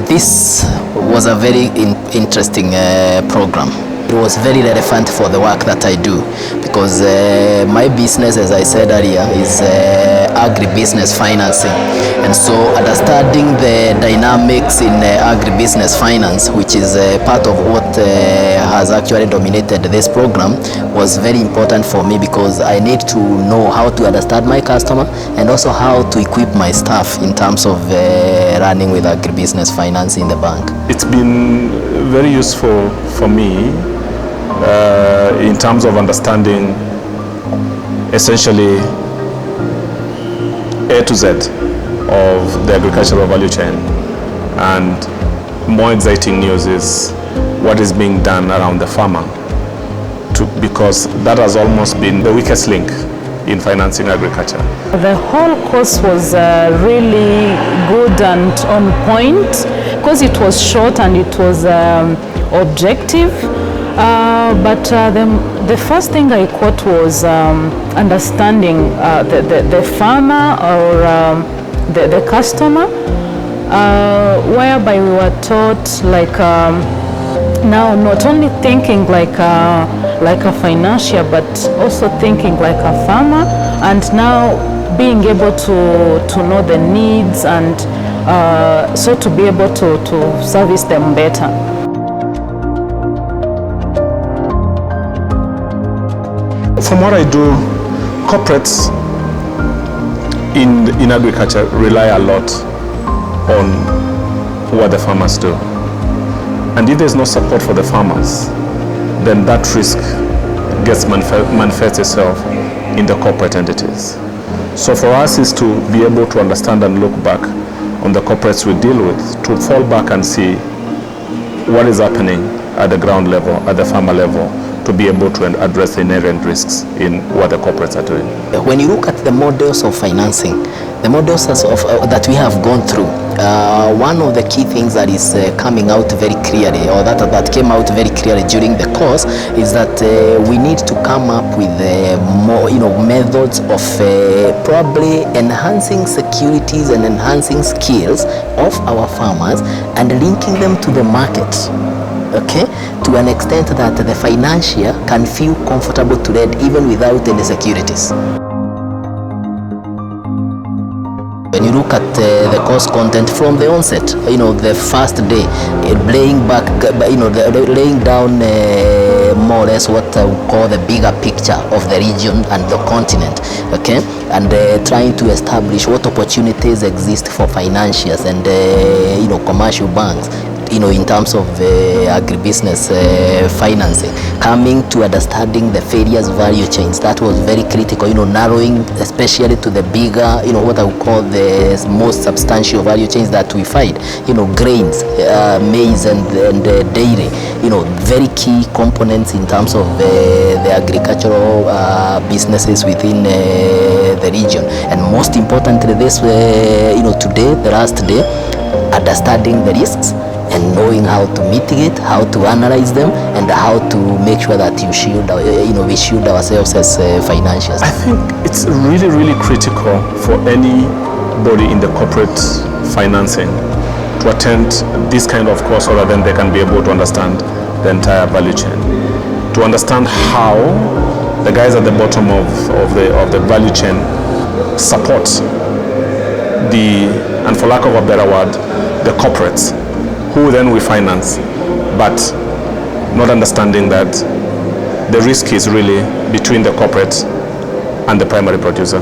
This was a very interesting program. It was very relevant for the work that I do because my business, as I said earlier, is agribusiness financing. And so understanding the dynamics in agribusiness finance, which is part of what has actually dominated this program, was very important for me because I need to know how to understand my customer and also how to equip my staff in terms of running with agribusiness finance in the bank. It's been very useful for me in terms of understanding essentially A to Z of the agricultural value chain, and more exciting news is what is being done around the farmer, because that has almost been the weakest link in financing agriculture. The whole course was really good and on point because it was short and it was objective. But the first thing I caught was understanding the farmer or the customer, whereby we were taught now not only thinking like a financier, but also thinking like a farmer, and now being able to know the needs and so to be able to service them better. From what I do, corporates in agriculture rely a lot on what the farmers do. And if there's no support for the farmers, then that risk gets manifests itself in the corporate entities. So for us is to be able to understand and look back on the corporates we deal with, to fall back and see what is happening at the ground level, at the farmer level, to be able to address the inherent risks in what the corporates are doing. When you look at the models of financing, the models that we have gone through, one of the key things that is coming out very clearly, or that came out very clearly during the course, is that we need to come up with more, methods of probably enhancing securities and enhancing skills of our farmers and linking them to the market. Okay, to an extent that the financier can feel comfortable to lend even without any securities. When you look at the course content from the onset, the first day, laying down more or less what I would call the bigger picture of the region and the continent, okay, and trying to establish what opportunities exist for financiers and commercial banks, in terms of agribusiness financing, coming to understanding the various value chains. That was very critical, narrowing especially to the bigger, what I would call the most substantial value chains that we find, grains, maize and dairy, very key components in terms of the agricultural businesses within the region. And most importantly, this, today, the last day, understanding the risks and knowing how to mitigate, how to analyze them, and how to make sure that we shield ourselves as financiers. I think it's really, really critical for anybody in the corporate financing to attend this kind of course, so that then they can be able to understand the entire value chain, to understand how the guys at the bottom of the value chain support and for lack of a better word, the corporates, who then we finance, but not understanding that the risk is really between the corporate and the primary producer.